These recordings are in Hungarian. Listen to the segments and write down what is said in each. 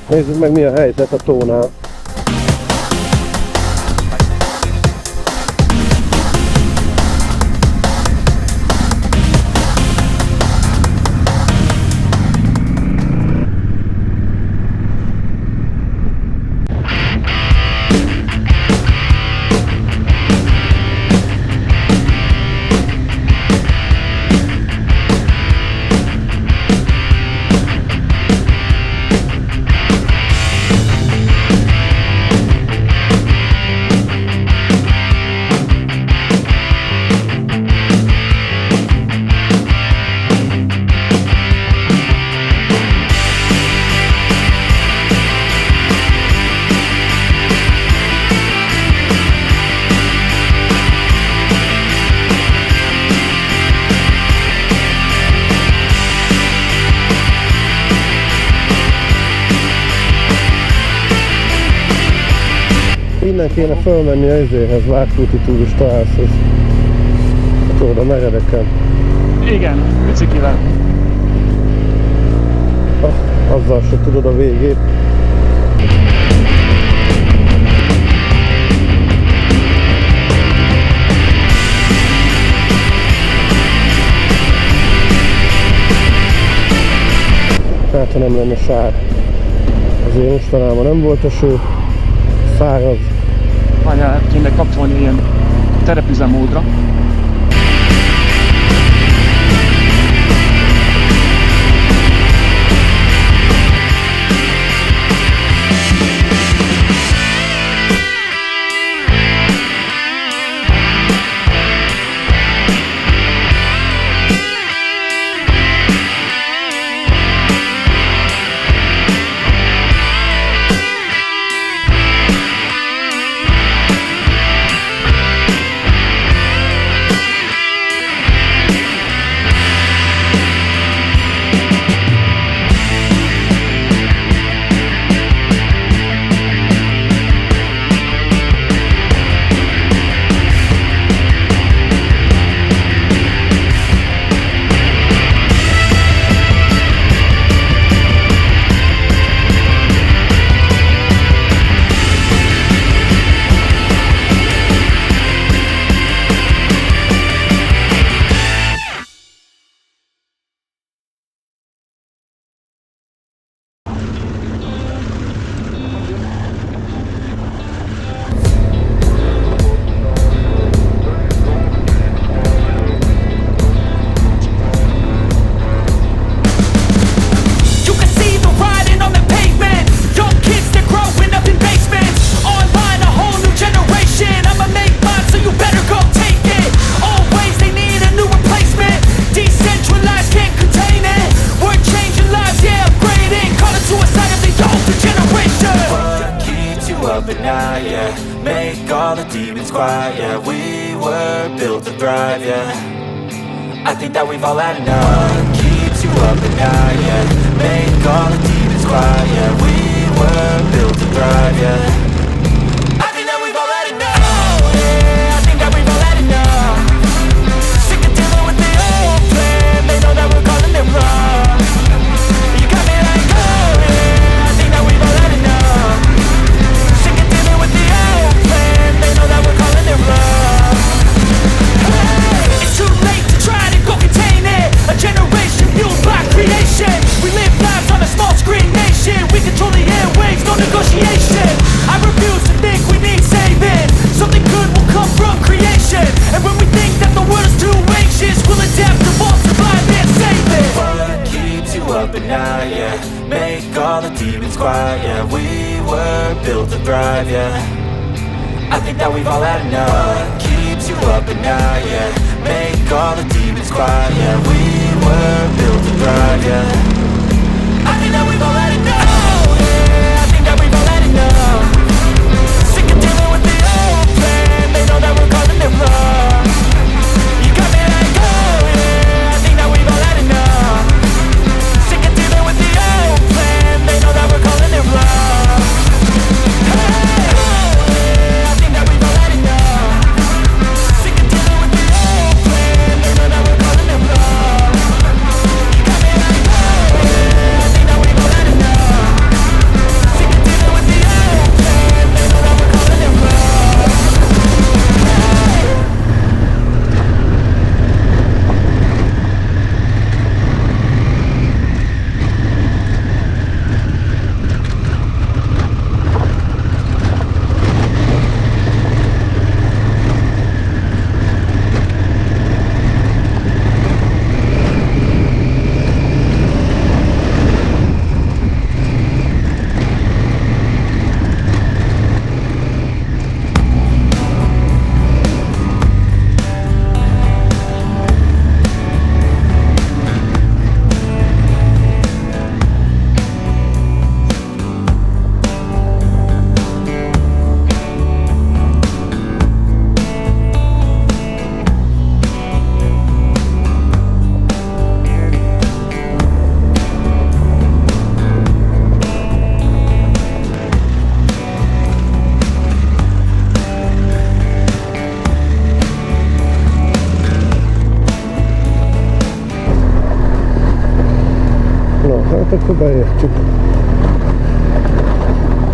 Nézzük meg, mi a helyzet a tónál. Innen kéne fölmenni a izéhez, Márciusi turistaházhoz. Hát oda meredeken. Igen, biciklivel. Azzal se tudod a végét. Hát ha nem lenne sár. Azért mostanában nem volt eső. Száraz. Várjál, kéne kapcsolni ilyen terepüzemmódra. I think that we've all had enough. Keeps you up at night, yeah. Make all the demons quiet, yeah. We were built to thrive, yeah. I think that we've all had enough. Oh, yeah, I think that we've all had enough. Sick of dealing with the old plan. They know that we're calling it wrong. You got me like, oh, yeah, I think that we've all had enough. Sick of dealing with the old plan. They know that we're calling it wrong. Hey, it's too late to try to go contain it. A generation fueled by creation. We live lives on a small screen nation. We control the airwaves, no negotiation. I refuse to think we need saving. Something good will come from creation. And when we think that the world is too anxious, we'll adapt, evolve, survive and save it. What keeps you up at night, yeah. Make all the demons quiet, yeah. We were built to thrive, yeah. I think that we've all had enough. What keeps you up at night, yeah. Make all the demons quiet, yeah. We were built to thrive, yeah. I think that we've all had enough. Oh, yeah, I think that we've all had enough. Sick of dealing with the old plan. They know that we're calling it wrong. You got me like, oh, yeah, I think that we've all had enough. Sick of dealing with the old plan. They know that we're calling it wrong. Hey, oh, yeah, I think that we've all had enough. Sick of dealing with the old plan. They know that we're calling it wrong. You got me like, oh,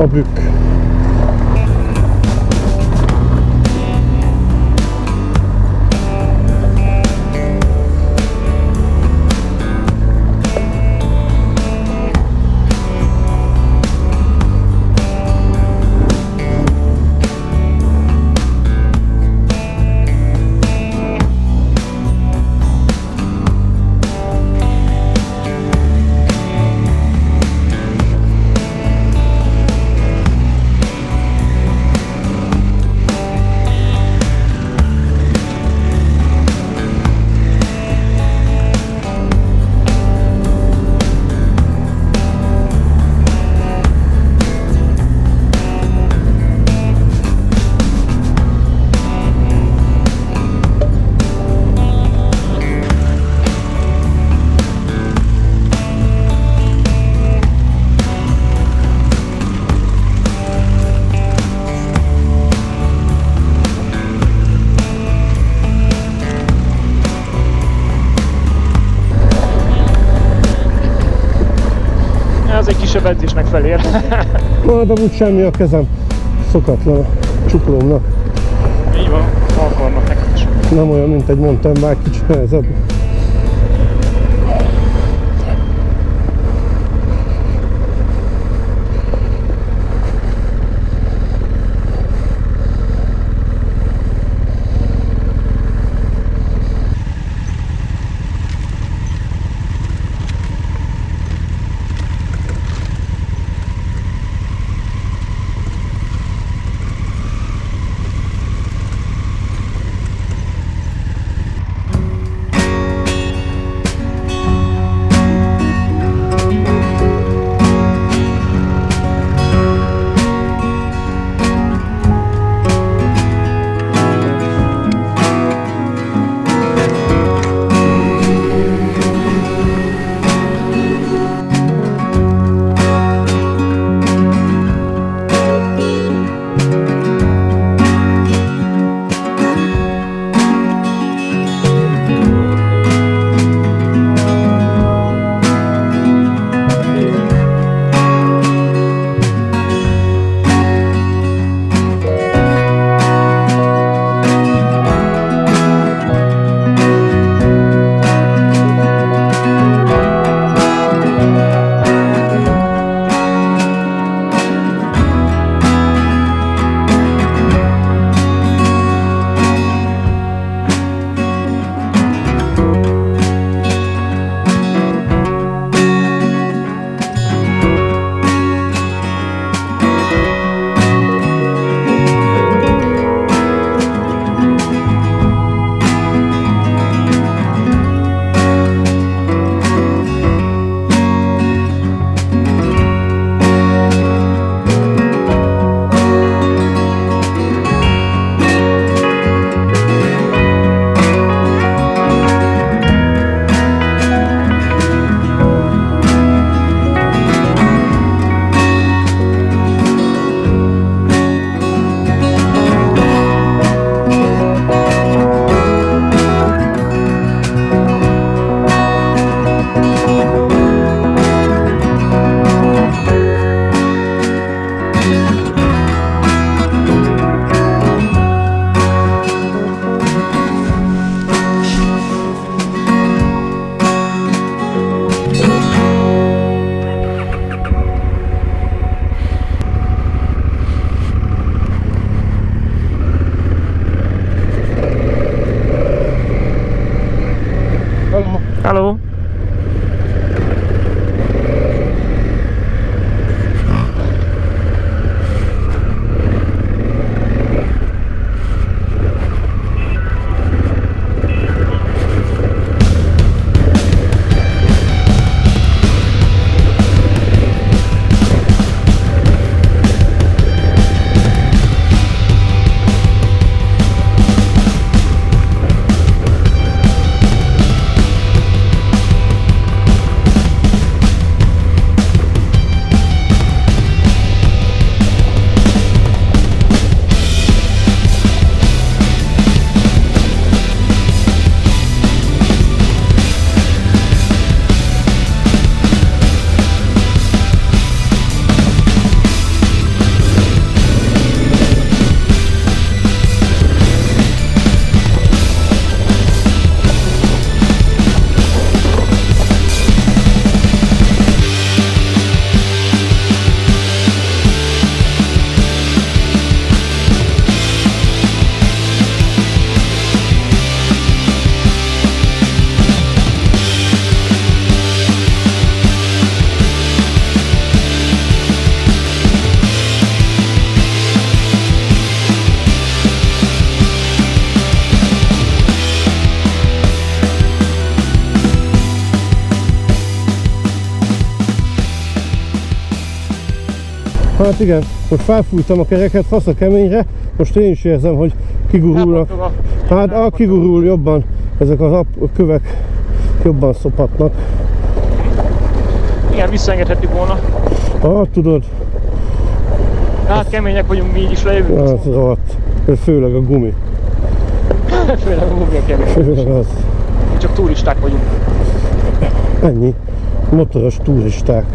a bükk. Ez egy kisebb edzésnek felér. Na, de úgy semmi a kezem. Szokatlan a csuklómnak. Így van, alkalmat neked is. Nem olyan, mint egy mountain bike, kicsit nehezebb. Hát igen, most felfújtam a kereket, fasz a keményre, most én is érzem, hogy kigurulnak. Hát kigurul jobban, ezek az kövek jobban szopatnak. Igen, visszaengedhettük volna. Hát tudod. Hát kemények vagyunk, mi így is lejövünk. Az rohadt. Főleg a gumi. Főleg a gumi a kemény. Főleg az. Csak turisták vagyunk. Ennyi. Motoros turisták.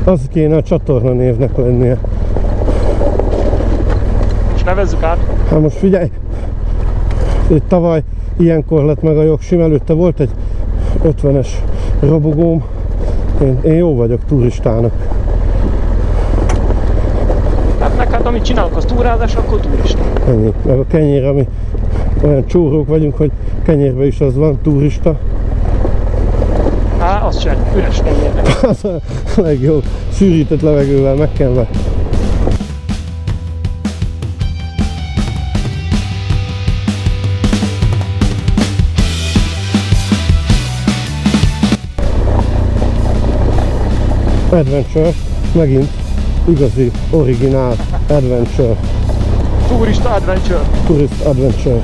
Az kéne a csatorna névnek lennie. Most nevezzük át. Hát most figyelj! Tavaly ilyenkor lett meg a jogsim, előtte volt egy 50-es robogóm. Én jó vagyok turistának. Hát amit csinálunk, az túrázás, akkor turista. Ennyi. Meg a kenyér, ami olyan csórók vagyunk, hogy kenyérbe is az van, turista. Á, az sem, üres kenyérnek. Az a legjobb. Sűrített levegővel megkenve. Adventure, megint igazi, originál adventure. Turista adventure. Tourist adventure.